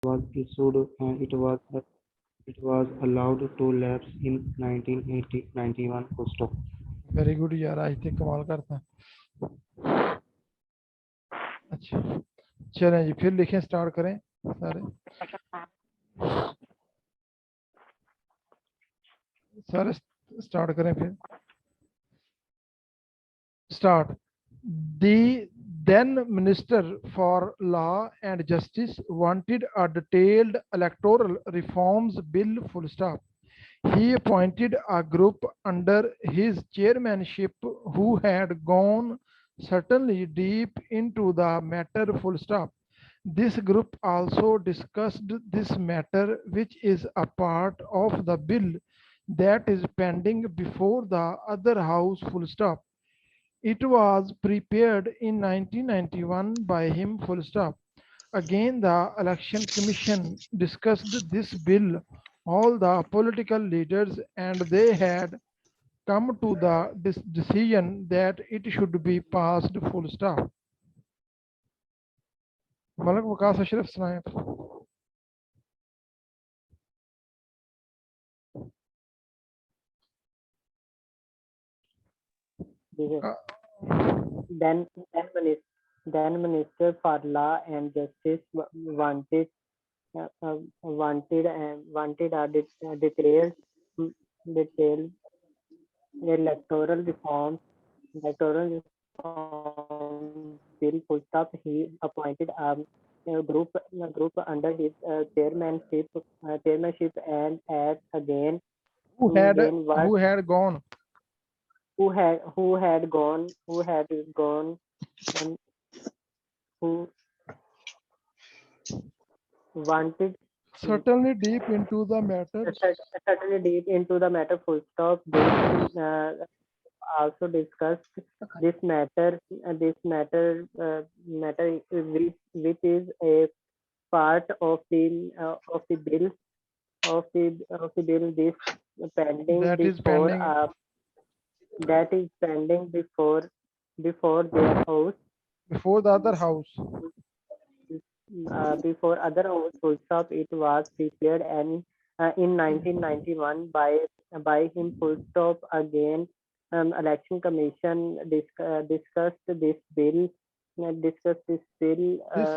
was issued and it was allowed to lapse in 1991 stop. Very good यार, आज तक कमाल करता है। अच्छा चलें जी, फिर लिखें, स्टार्ट करें सारे सारे स्टार्ट करें फिर। Start. The then Minister for Law and Justice wanted a detailed electoral reforms bill full stop. He appointed a group under his chairmanship who had gone certainly deep into the matter full stop. This group also discussed this matter, which is a part of the bill that is pending before the other house full stop. It was prepared in 1991 by him full stop. Again, the Election Commission discussed this bill, all the political leaders, and they had come to the decision that it should be passed full stop. Malak Waqas Ashraf सुनाए। Then Minister for Law and Justice wanted a detailed electoral reform bill full stop. He appointed a group under his chairmanship and had again Who had then what who had gone? who had gone and who wanted Certainly deep into the matter. certainly deep into the matter full stop. They also discussed this matter which is a part of the bill this pending That is before pending that is pending before their house before the other house. before other house full stop. It was prepared and in 1991 by him full stop. Again, election commission discussed this bill This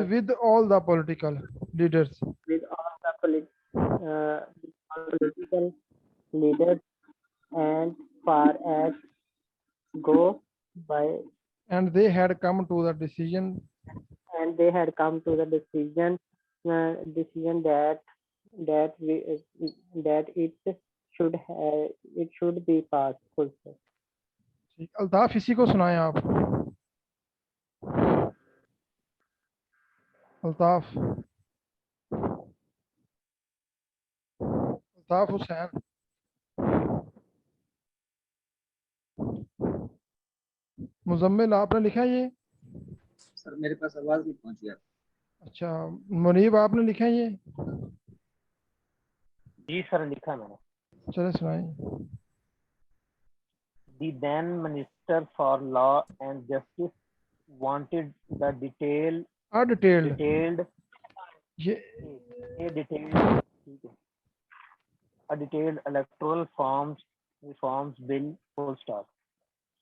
with all the political leaders. with all the political leaders and far as go by And they had come to the decision and they had come to the decision that we that it should be passed full stop. Altaf, इसी को सुनाएं आप। अल्ताफ अल्ताफ हुसैन। मुजम्मिल, आपने लिखा है ये? Sir मेरे पास आवाज नहीं पहुंच गया। अच्छा, मुनीब आपने लिखा है ये? जी सर, लिखा मैंने। चले सुनाएं। The then Minister for Law and Justice wanted the detailed ये a detailed electoral reforms bill full stop.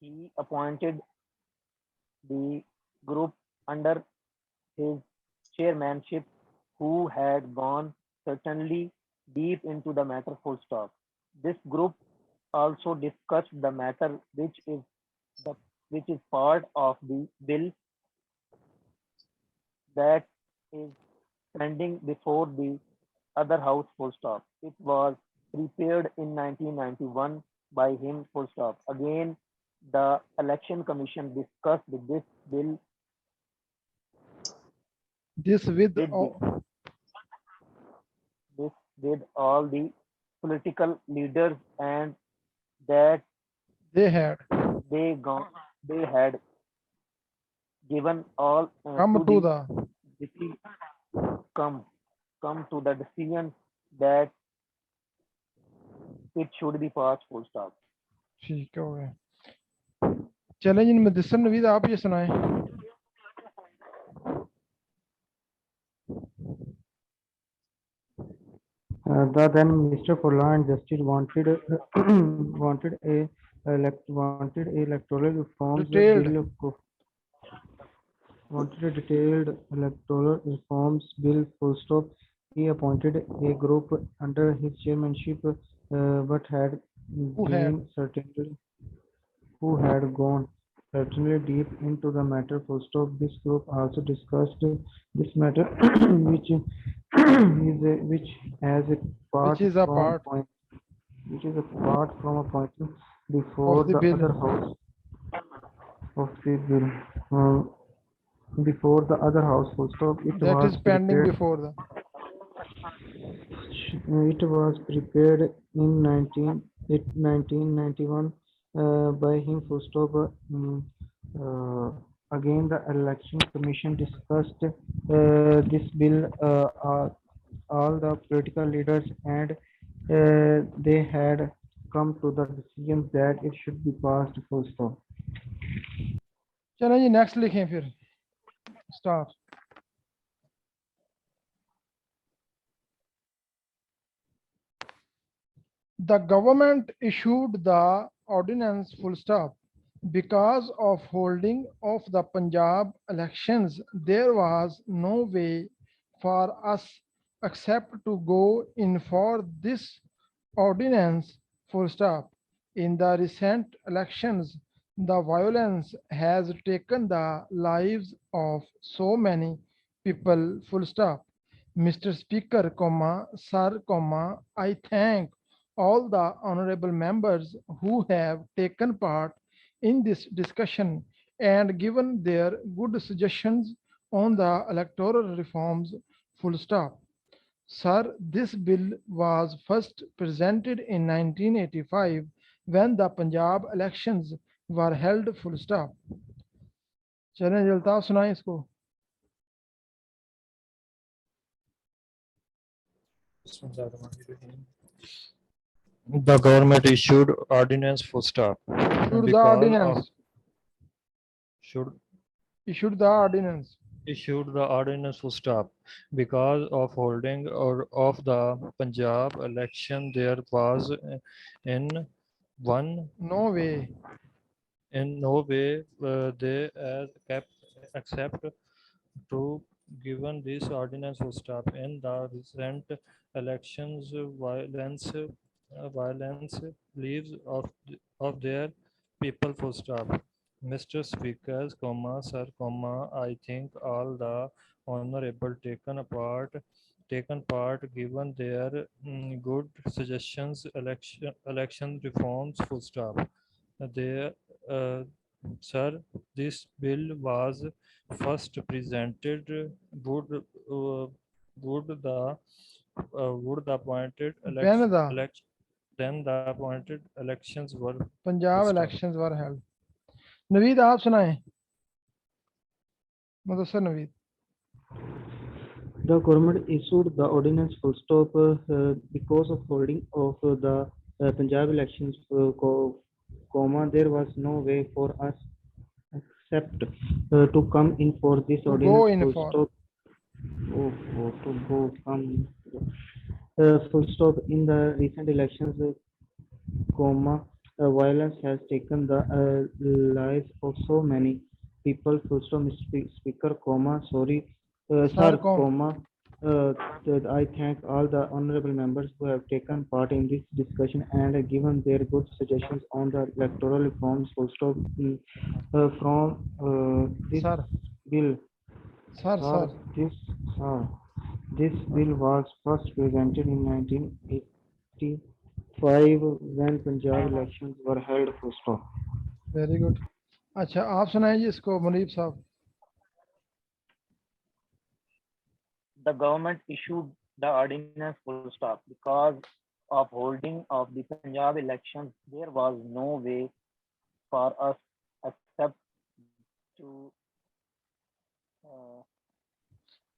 He appointed the group under his chairmanship who had gone certainly deep into the matter full stop. This group also discussed the matter which is part of the bill that is pending before the other house full stop. It was prepared in 1991 by him full stop. Again, the election commission discussed this bill with all the political leaders and that they had given all come to the come to the decision that it should be passed full stop. ठीक हो गया। चलें जी, मुदस्सिर नवीद आप ये सुनाएं। The then Minister for Law and Justice wanted wanted a electoral reforms Detailed. wanted a detailed electoral reforms bill full stop. He appointed a group under his chairmanship, but had Who had? gained certainly who had gone certainly deep into the matter full stop. This group also discussed this matter, which which as a Which part is a from part point which is apart from appointing before of the the bill. other house of the bill. Uh, before the other house full stop, That is pending before the. it was prepared in 1991 by him full stop. Again, the election commission discussed this bill. All the political leaders and they had come to the decision that it should be passed full stop. चलो जी next लिखें फिर start The government issued the ordinance full stop. Because of holding of the Punjab elections, there was no way for us except to go in for this ordinance full stop. In the recent elections, the violence has taken the lives of so many people full stop. Mr. Speaker, Sir, I thank all the honorable members who have taken part in this discussion and given their good suggestions on the electoral reforms full stop. Sir, this bill was first presented in 1985 when the Punjab elections were held full stop. चलें जल्दी सुनाएं इसको The government issued ordinance full stop. Issued the Because ordinance. of- should Issued the ordinance. issued the ordinance full stop. Because of holding or of the Punjab election, there was in one No way. in no way they kept accept to given this ordinance full stop. In the recent elections, violence leaves of their people full stop. Mr. Speakers, Sir, I think all the honorable taken part given their good suggestions election reforms full stop. They Sir, this bill was first presented would the appointed When the then the appointed elections were Punjab stop. elections were held. Naveed आप सुनाएं Mudassar Naveed The government issued the ordinance full stop because of holding of the Punjab elections, there was no way for us except to come in for this To ordinance go in full for. stop. To go come full stop in the recent elections, violence has taken the lives of so many people. Full stop, Mr. Speaker, sorry, Sir, sir, I thank all the honorable members who have taken part in this discussion and given their good suggestions on the electoral reforms. Full stop. From this Sir. bill, Sir. this bill was first presented in 1985 when Punjab elections were held. Full stop. Very good. अच्छा आप सुनाएं जी इसको मुनीब साहब The government issued the ordinance full stop. Because of holding of the Punjab elections, there was no way for us except to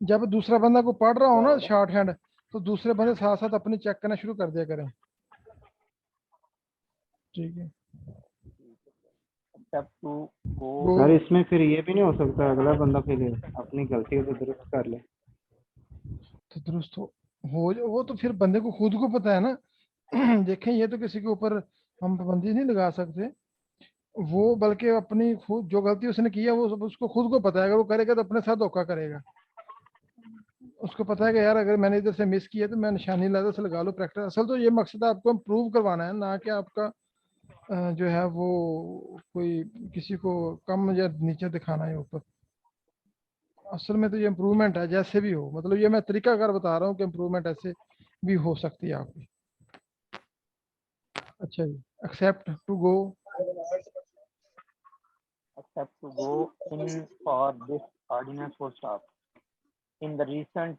जब दूसरा बंदा को पढ़ रहा हो ना क्या हो रहा है? शॉर्ट हैंड तो दूसरे बंदे साथ साथ अपनी चेक करना शुरू कर दिया करें ठीक है except to go सर इसमें फिर ये भी नहीं हो सकता अगला बंदा फिर अपनी गलती को दुरुस्त कर ले तो दुरुस्त हो वो तो फिर बंदे को खुद को पता है ना। देखें, ये तो किसी के ऊपर हम पाबंदी नहीं लगा सकते। वो बल्कि अपनी खुद जो गलती उसने की है वो सब उसको खुद को पता है। अगर वो करेगा तो अपने साथ धोखा करेगा। उसको पता है कि यार अगर मैंने इधर से मिस किया तो मैं निशानी लादा से लगा लो प्रैक्टिस। असल तो ये मकसद आपको प्रूव करवाना है, ना कि आपका जो है वो कोई किसी को कम या नीचे दिखाना है ऊपर। असल में तो ये इम्प्रूवमेंट है, जैसे भी हो। मतलब ये मैं तरीकाकार बता रहा हूँ कि इम्प्रूवमेंट ऐसे भी हो सकती है आपकी। अच्छा जी, except to go. Except to go in for this ordinance full stop. In the recent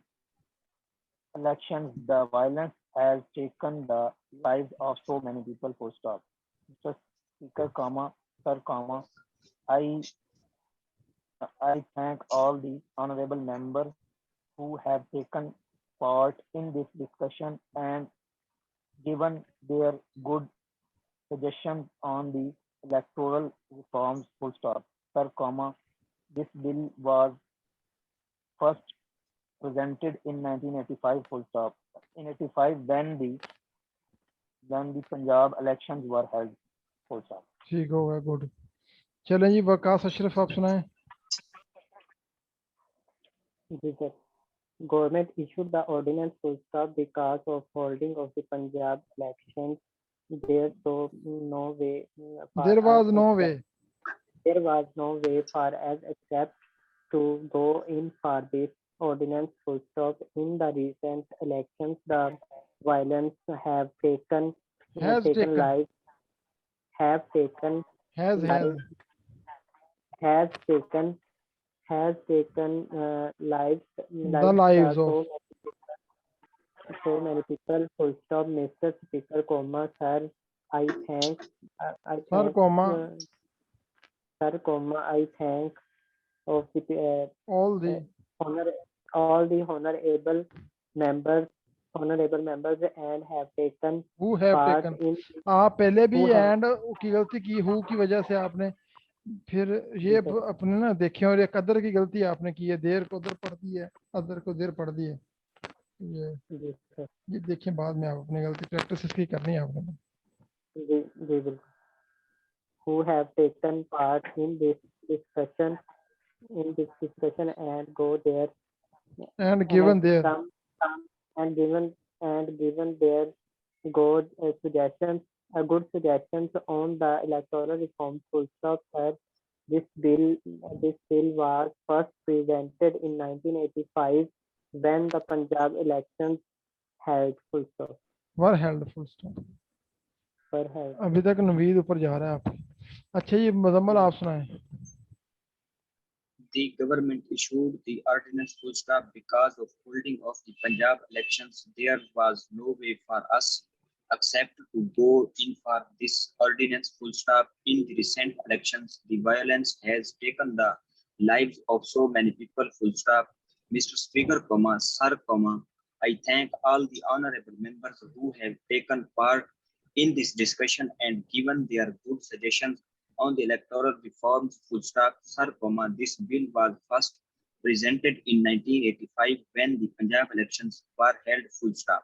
elections, the violence has taken the lives of so many people full stop. Mr. Speaker, comma, sir, comma, I I thank all the honorable members who have taken part in this discussion and given their good suggestions on the electoral reforms full stop. Sir, comma, this bill was first presented in 1985 full stop. In 85 when the Punjab elections were held full stop. ठीक हो गया, good. चलें जी, वकास अशरफ आप सुनाएं। जी sir. Government issued the ordinance full stop because of holding of the Punjab elections. There so no way for there us was no way. except there was no way for us except to go in for this ordinance full stop. In the recent elections, the violence have has taken taken, lives have taken has lives has taken has taken lives the lives of. so many people full stop. Mr. Speaker, comma, sir, I thank I sir thank comma sir, comma, I thank of the all the honor all the members honorable members and have taken who have part taken. in आप पहले भी who have and की गलती की, who की वजह से आपने फिर ये जी सर अपने ना देखे। और एक अदर की गलती आपने की है, देर को उधर पढ़ दी है, अदर को देर पढ़ दी है। जी सर ये देखिए, बाद में आप अपनी गलती प्रैक्टिस इसकी करनी है आपने। जी जी बिल्कुल who have taken part discussion in this discussion and go there and and given there. some and given their good good suggestions on the electoral reform full stop. Sir, this bill was first presented in 1985 when the Punjab elections held full stop were held full stop. were held. अभी तक नवीद ऊपर जा रहा है आपकी। अच्छा, ये मुजम्मल आप सुनाएं। The government issued the ordinance full stop because of holding of the Punjab elections. There was no way for us except to go in for this ordinance full stop. In the recent elections, the violence has taken the lives of so many people full stop. Mr. Speaker, comma, sir, comma, I thank all the honorable members who have taken part in this discussion and given their good suggestions on the electoral reforms full stop. Sir, comma, this bill was first presented in 1985 when the Punjab elections were held full stop.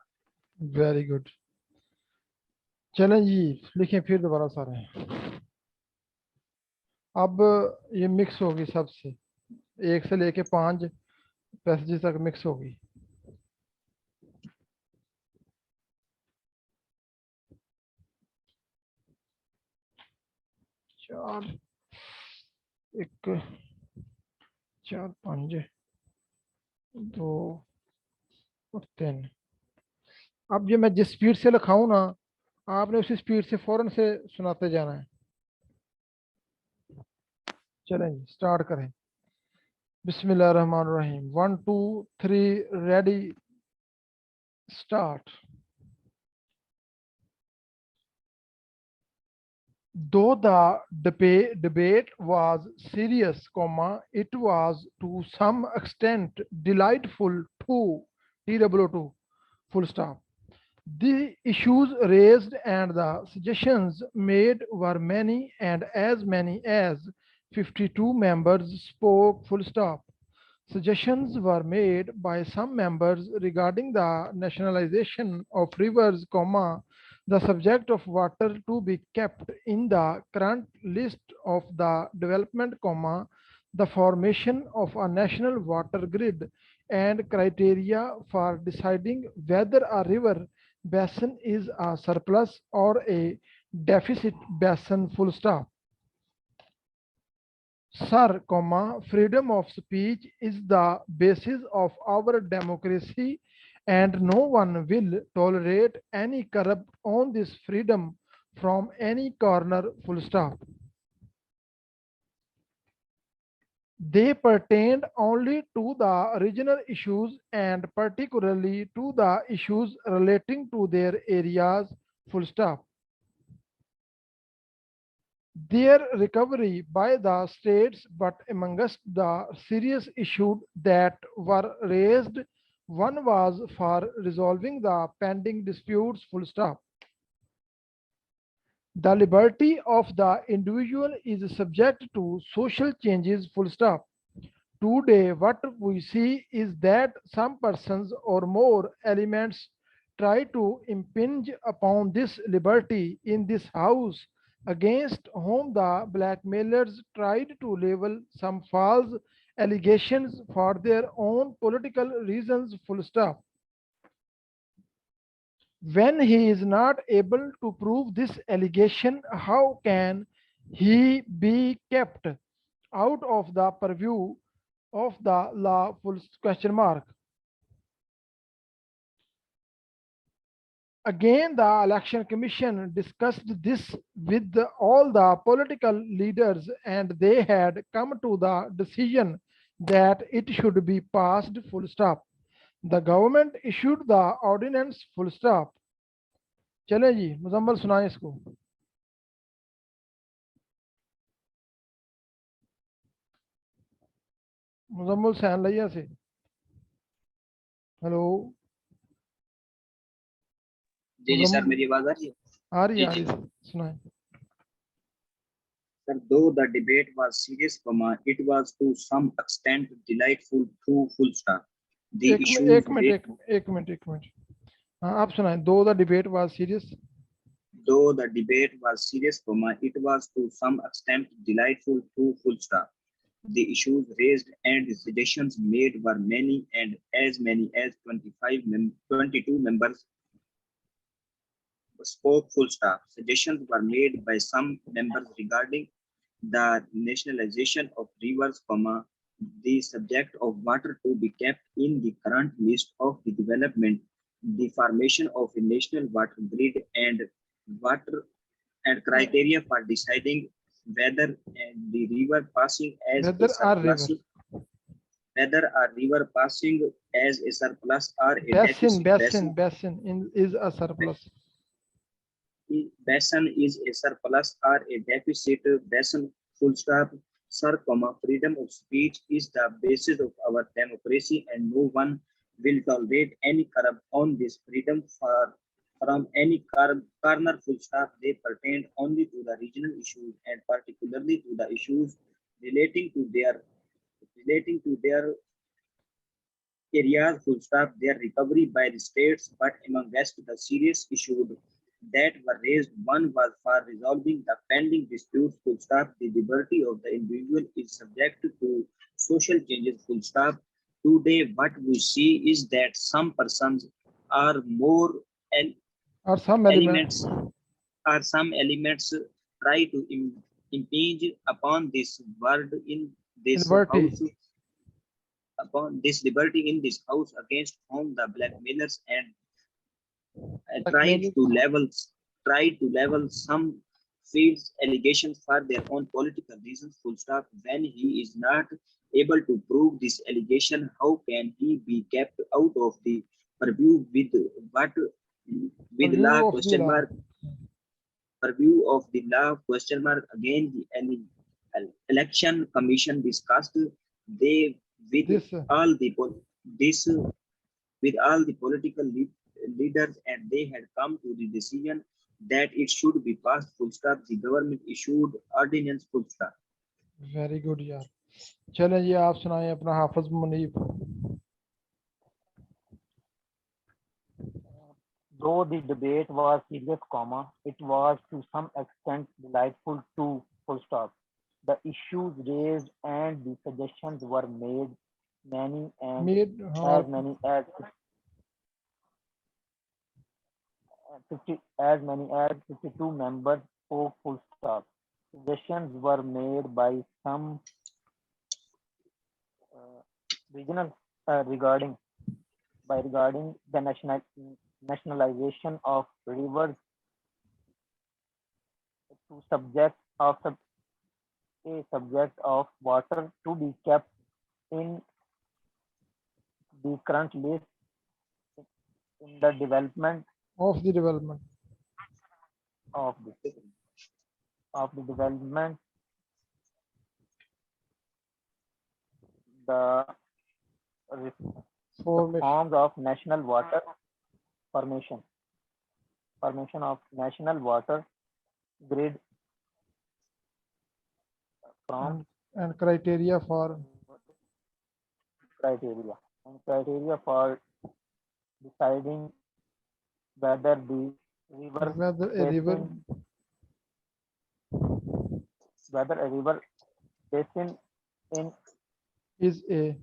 Very good. चलें जी, लिखें फिर दोबारा सारे। अब ये mix होगी सबसे, 1 से लेके 5 पैसेज तक मिक्स होगी। चार, एक, 4, 5, 2 और 3। अब ये मैं जिस स्पीड से लिखाऊं ना, आपने उसी स्पीड से फौरन से सुनाते जाना है। चलें जी, स्टार्ट करें। बिस्मिल्लाहिर्रहमानिर्रहीम। 1 2 3 ready start. Though the debate was serious, it was to some extent delightful too. TWO2, full stop. The issues raised and the suggestions made were many, and as many as 52 members spoke, full stop. Suggestions were made by some members regarding the nationalization of rivers, the subject of water to be kept in the current list of the development, the formation of a national water grid, and criteria for deciding whether a river basin is a surplus or a deficit basin, full stop. Sir, freedom of speech is the basis of our democracy, and no one will tolerate any corrupt on this freedom from any corner, full stop. They pertained only to the original issues and particularly to the issues relating to their areas, full stop. Their recovery by the states, but amongst the serious issues that were raised, one was for resolving the pending disputes, full stop. The liberty of the individual is subject to social changes, full stop. Today, what we see is that some persons or more elements try to impinge upon this liberty in this house, against whom the blackmailers tried to level some false allegations for their own political reasons, full stop. When he is not able to prove this allegation, how can he be kept out of the purview of the law, full question mark? Again, the election commission discussed this with all the political leaders, and they had come to the decision that it should be passed, full stop. The government issued the ordinance, full stop. चलें जी, मुजम्मल सुनाएं इसको. Muzammil San लिया से. Hello. जी sir, मेरी आवाज आ रही है? आ रही है, सुनाएं. Sir, though the debate was serious, it was to some extent delightful through full stop. The issues एक मिनट. हाँ, आप सुनाएं. Though the debate was serious. Though the debate was serious, it was to some extent delightful through full stop. The issues raised and the suggestions made were many, and as many as 22 members spoke, full stop. Suggestions were made by some members regarding the nationalization of rivers, the subject of water to be kept in the current list of the development, the formation of a national water grid, and water and criteria for deciding whether the river passing as a surplus, whether a river passing as a surplus or a deficit basin is a surplus. Basin is a surplus or a deficit basin, full stop. Sir, freedom of speech is the basis of our democracy, and no one will tolerate any corrupt on this freedom from any corner, full stop. They pertain only to the regional issues and particularly to the issues relating to their areas, full stop, their recovery by the states, but amongst the serious issues that were raised, one was for resolving the pending disputes, full stop. The liberty of the individual is subject to social changes, full stop. Today, what we see is that some persons are more and some elements try to impinge upon this word in this house, upon this liberty in this house, against whom the blackmailers and tried to level some fields allegations for their own political reasons, full stop. When he is not able to prove this allegation, how can he be kept out of the purview with law, question mark, purview of the law, question mark? Again, the election commission discussed with all the political leaders, and they had come to the decision that it should be passed, full stop. The government issued ordinance, full stop. Very good, yeah. चलें जी, आप सुनाएं अपना हाफिज Munib. Though the debate was serious, it was to some extent delightful too. Full stop. The issues raised and the suggestions were made many and Mir हाँ, as many as 50 as many as 52 members spoke. Full stop. Suggestions were made by some uh, regional regarding the nationalization of rivers to a subject of water to be kept in the current list in the development of the development. of the development the Formation. forms of national water formation of national water grid from And criteria for criteria for deciding whether the river whether a river basin whether a river basin in is a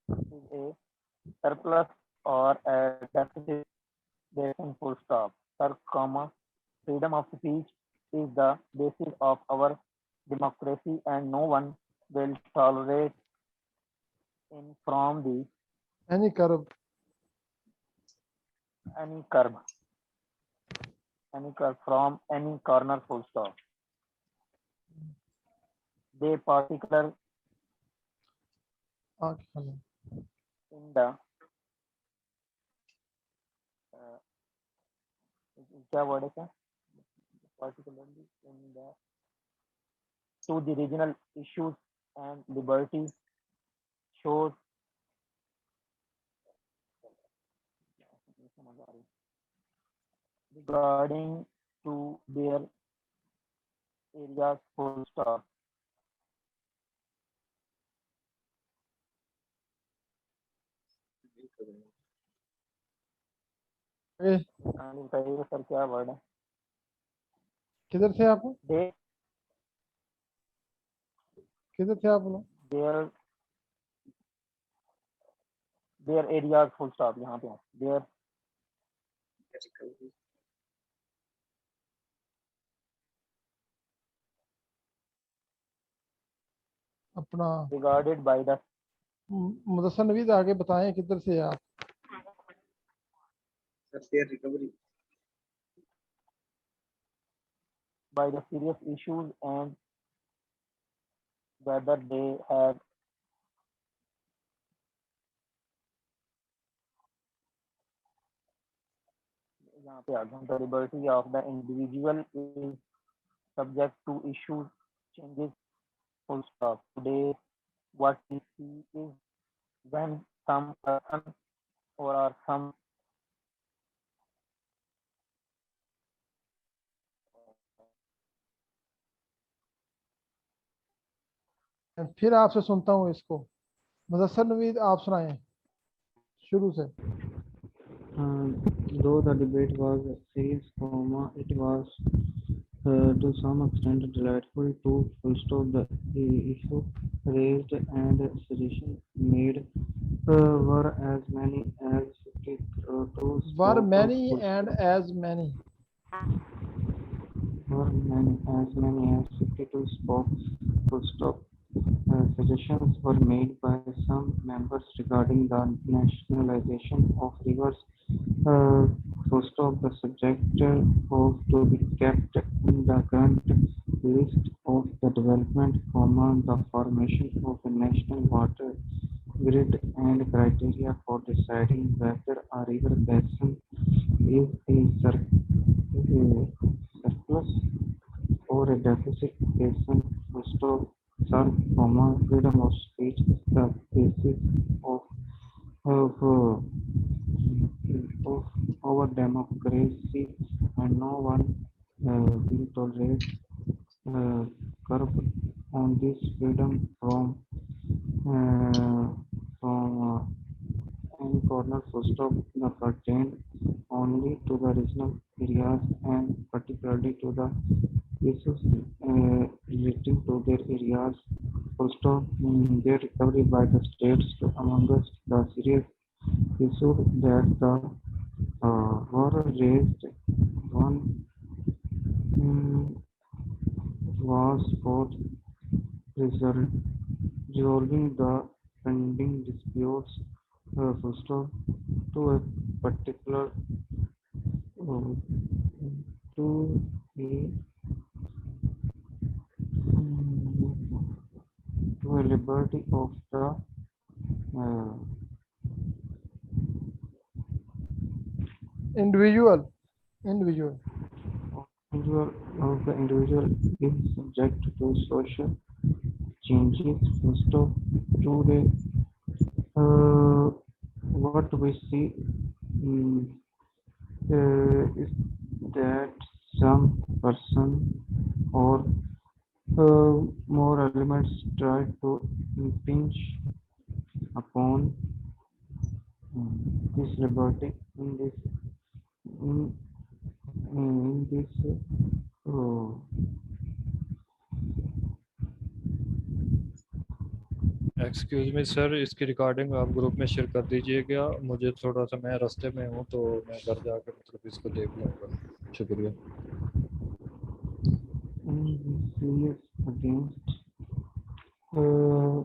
is a surplus or a deficit basin. Full stop. Sir, freedom of speech is the basis of our democracy, and no one will tolerate in from the any curve any curb from any corner. Full stop. They particular in the uh, क्या word है क्या? Particularly in the to the regional issues and liberty shows regarding to their areas. Full stop. बताइए sir क्या word है? किधर थे आप? They किधर थे आप लोग? their areas. Full stop. यहाँ पे their अपना regarded by the Mudassar Naveed आगे बताएं किधर से आप? their recovery by the serious issues and whether they have यहाँ पे आ गया. The liberty of the individual is subject to issues changes. Full stop. Today, what we see is when some person or some फिर आपसे सुनता हूँ इसको. मुदस्सर नवीद आप सुनाएं शुरू से. Though the debate was serious, it was to some extent delightful to full stop. The issue raised and suggestions made were as many as 52 Were spoke many full and stop. as many. Were many as 52 spoke full stop. Suggestions were made by some members regarding the nationalization of rivers. Full stop. The subject of to be kept in the current list of the development, the formation of a national water grid and criteria for deciding whether a river basin is a surplus or a deficit basin. Full stop. Sir, freedom of speech is the basis of of, uh, of our democracy, and no one will tolerate curb on this freedom uh, from any corner full stop pertained only to the regional areas and particularly to the issues relating to their areas. Full stop, their recovery by the states to amongst the serious issues that the were raised. One was for resol- resolving the pending disputes full stop to a particular uh, to a to a liberty of the uh, Individual. individual of the individual is subject to social changes. Full stop today what we see mm, is that some person or more elements try to impinge upon this liberty in, in this uh, excuse me sir, इसकी recording आप group में share कर दीजिएगा। मुझे थोड़ा सा, मैं रास्ते में हूँ तो मैं घर जाकर मतलब इसको देख लूँगा। शुक्रिया। in this against uh,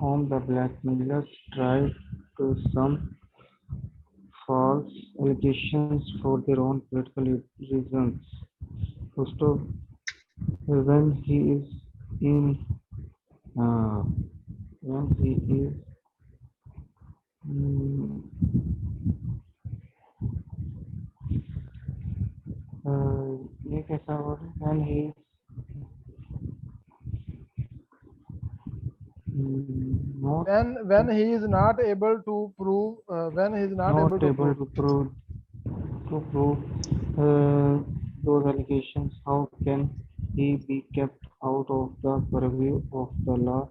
whom the blackmailers tried to some false allegations for their own political reasons. First of when he is in uh, when he is mm, ये कैसा word है? When he is not When he is not able to prove, when he is not able not to able prove. to prove those allegations, how can he be kept out of the purview of the law?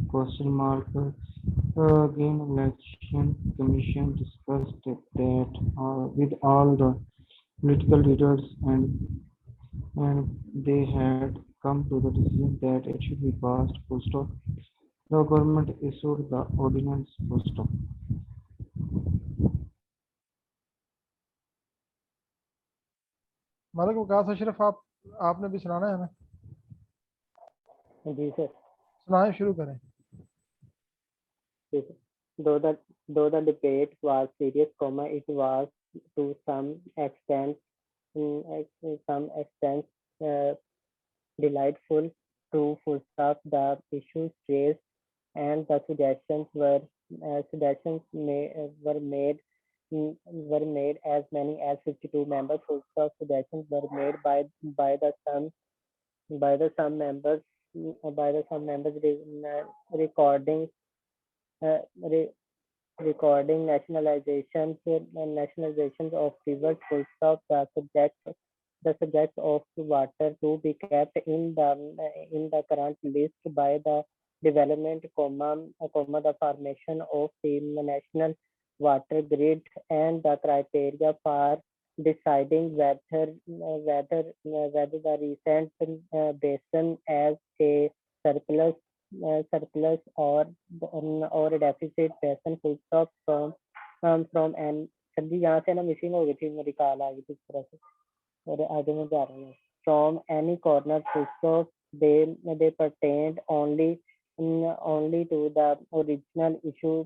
Question mark. Again, election commission discussed that with all the political leaders and they had come to the decision that it should be passed full stop. The government issued the ordinance full stop. Malik Waqas Ashraf, आपने भी सुनाना है ना? जी sir. सुनाए, शुरू करें। Though the debate was serious, it was to some extent uh, delightful to full stop the issues raised, and the suggestions were made as many as 52 members. Full stop suggestions were made by the some members recording uh, re- recording nationalizations of rivers. Full stop the subject of water to be kept in the current list by the development, the formation of the national water grid, and the criteria for deciding whether the recent basin as a surplus or a deficit basin. Full stop from an sir ji यहाँ से ना missing हो गई थी, मेरी call आ गई थी इस तरह से और आगे मैं जा रहा हूँ। From any corner full stop they pertained only to the original issue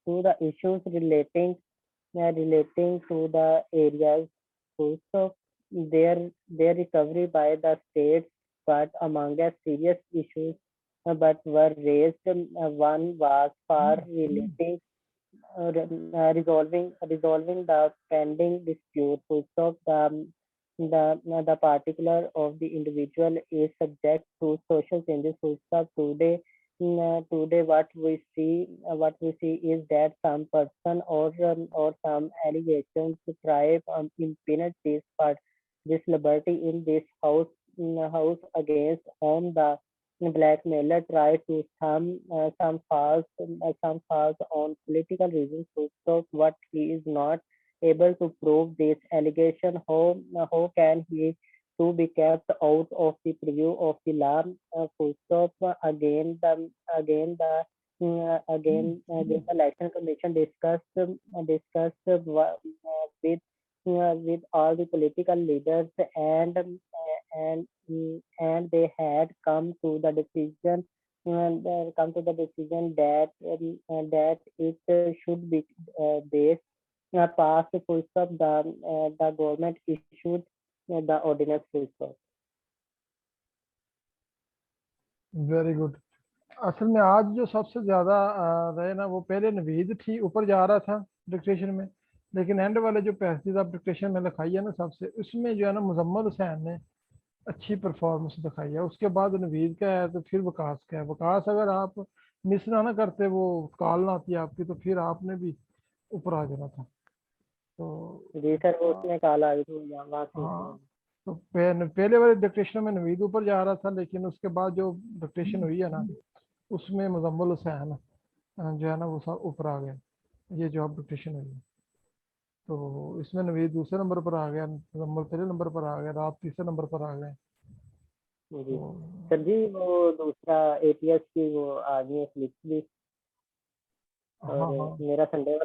to the issues relating to the areas full stop their recovery by the states, but among the serious issues but were raised, one was for relating resolving the pending dispute. Full stop the particular of the individual is subject to social changes. Full stop today what we see is that some person or some allegations try impinge this part this liberty in this house against whom the blackmailer tried to some false on political reasons to stop what he is not able to prove this allegation. How can he to be kept out of the preview of the law? Full stop. Again, the election commission discussed with with all the political leaders, and they had come to the decision that it should be based passed full stop. The government issued the ordinance full stop. Very good. असल में आज जो सबसे ज्यादा रहे ना, वो पहले नवीद थी, ऊपर जा रहा था डिक्टेशन में, लेकिन एंड वाले जो पैसेज आप डिक्टेशन में लिखाई है ना सबसे, उसमें जो है ना मुजम्मल हुसैन ने अच्छी परफॉर्मेंस दिखाई है। उसके बाद नवीद का है, तो फिर वकास का है। वकास अगर आप मिस ना करते, वो कॉल ना आती आपकी, तो फिर आपने भी ऊपर आ जाना था। तो जी सर, वो उसमें कॉल आई थी वहाँ से। हाँ, तो पहले वाले डिक्टेशन में नवीद ऊपर जा रहा था, लेकिन उसके बाद जो डिक्टेशन हुई है ना, उसमें मुजम्मल हुसैन जो है ना वो सब ऊपर आ गए। ये जो अब डिक्टेशन हुई है, तो इसमें नवीद दूसरे नंबर पर आ गया, मुजम्मल पहले नंबर पर आ गया, रात तीसरे नंबर पर आ गए। जी सर जी, वो दूसरा एटीएस की वो आ गई है स्लिप भी। हाँ और हाँ, मेरा संडे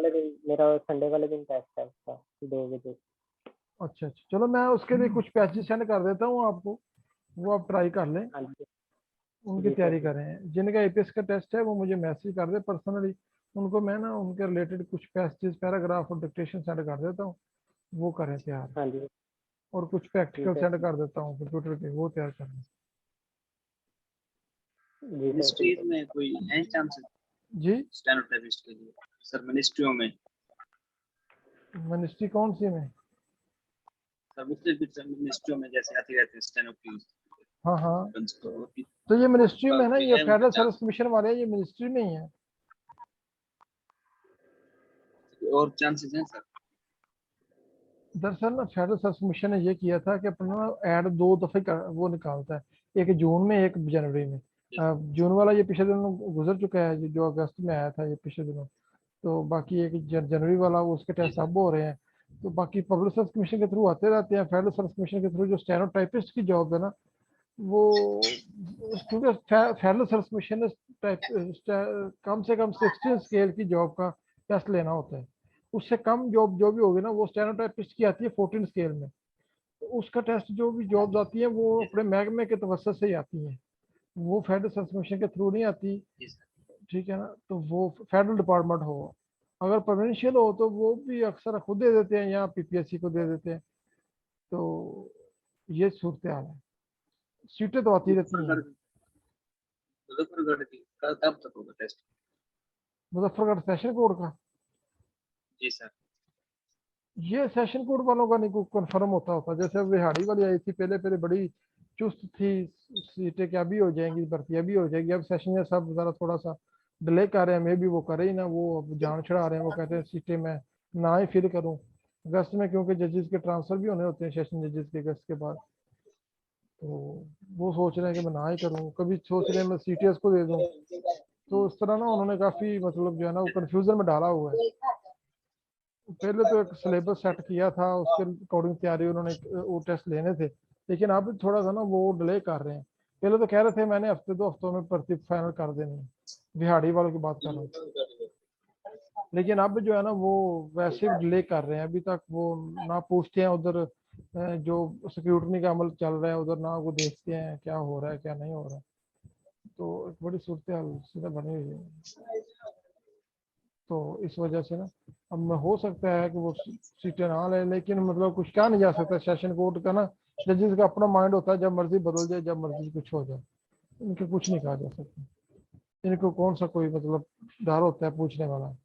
वाले दिन टेस्ट है उसका 2 बजे। अच्छा अच्छा, चलो मैं उसके लिए कुछ पैसेज सेंड कर देता हूँ आपको, वो आप ट्राई कर लें, हाँ जी उनकी जी तैयारी सर। करें। जिनका एपीएस का टेस्ट है वो मुझे मैसेज कर दे पर्सनली, उनको मैं ना उनके रिलेटेड कुछ पैसेज, पैराग्राफ और डिक्टेशन सेंड कर देता हूँ, वो करें तैयार। हाँ जी और कुछ जी प्रैक्टिकल सर। सेंड कर देता हूँ कंप्यूटर पे, वो तैयार करें। जी सर ठीक मिनिस्ट्रीज है। में कोई है चांसेस जी, स्टेनोटाइपिस्ट के लिए? सर मिनिस्ट्रियों में, मिनिस्ट्री कौन सी में? सर मुख्तलिफ मिनिस्ट्रियों में जैसे आती रहती है स्टेनोपीज, हाँ हाँ, तो तो ये मिनिस्ट्री में है ना, कोई ये है उनका फेडरल सर्विस चांस? कमीशन वाले हैं, ये मिनिस्ट्री में ही है। और चांसेस हैं सर? दरअसल ना फेडरल सर्विस कमीशन ने ये किया था कि अपना ऐड 2 दफे वो निकालता है, एक जून में, एक जनवरी में। जून वाला ये पिछले दिनों गुजर चुका है, जो अगस्त में आया था ये पिछले दिनों। तो बाकी एक जनवरी वाला, वो उसके जी टेस्ट सर। अब हो रहे हैं। तो बाकी पब्लिक सर्विस कमीशन के थ्रू आते रहते हैं। फेडरल सर्विस कमीशन के थ्रू जो स्टेनोटाइपिस्ट की जॉब है ना, वो क्योंकि फेडरल सर्विस कमीशन ने कम से कम 16 स्केल की जॉब का टेस्ट लेना होता है। उससे कम जॉब जो भी होगी ना, वो स्टेनोटाइपिस्ट की आती है 14 स्केल में। तो उसका टेस्ट जो भी जॉब आती है, वो जी अपने महकमे के तवसत से ही आती है, वो फेडरल सर्विस कमीशन के थ्रू नहीं आती। जी सर। ठीक है ना, तो वो फेडरल डिपार्टमेंट हो, अगर प्रोविंशियल हो तो वो भी अक्सर खुद दे देते हैं या पीपीएससी को दे देते हैं। तो ये सूरत हाल है, सीटें तो आती रहती हैं। मुजफ्फरगढ़ की कब तक होगा टेस्ट? मुजफ्फरगढ़ सेशन कोर्ट का, जी सर। ये सेशन कोर्ट वालों का नहीं कंफर्म होता। जैसे बिहाड़ी वाली आई थी पहले पहले, बड़ी चुस्त थी, सीटें क्या भी हो जाएंगी, भर्तियां भी हो जाएगी। अब सेशन या सब जरा थोड़ा सा डिले कर रहे हैं, मे भी वो करे ही ना, वो अब जान छुड़ा रहे हैं। वो कहते हैं सीटें मैं ना ही फिल करूं अगस्त में, क्योंकि जजेस के ट्रांसफर भी होने होते हैं सेशन जजेस के अगस्त के बाद। तो वो सोच रहे हैं कि मैं ना ही करूं, कभी सोच रहे हैं मैं सीटीएस को दे दूं। तो इस तरह ना उन्होंने काफी मतलब जो है ना वो कंफ्यूजन में डाला हुआ है। पहले तो एक सिलेबस सेट किया था, उसके अकॉर्डिंग तैयारी उन्होंने, वो टेस्ट लेने थे, लेकिन अब थोड़ा सा ना वो डिले कर रहे हैं। पहले तो कह रहे थे मैंने हफ्ते 2 हफ्तों में भर्ती फाइनल कर देनी है, बिहाड़ी वालों की बात कर रहा हूँ। लेकिन अब जो है ना वो वैसे भी डिले कर रहे हैं, अभी तक वो ना पूछते हैं उधर जो सिक्योरिटी का अमल चल रहा है उधर, ना वो देखते हैं क्या हो रहा है क्या नहीं हो रहा है। तो एक बड़ी सूरत हाल सीधा बनी हुई है। तो इस वजह से ना अब हो सकता है कि वो सीटें ना ले, लेकिन मतलब कुछ कहा नहीं जा सकता। सेशन कोर्ट का ना जजेस का अपना माइंड होता है, जब मर्जी बदल जाए, जब मर्जी कुछ हो जाए, इनके कुछ नहीं कहा जा सकता। इनको कौन सा कोई मतलब डर होता है पूछने वाला।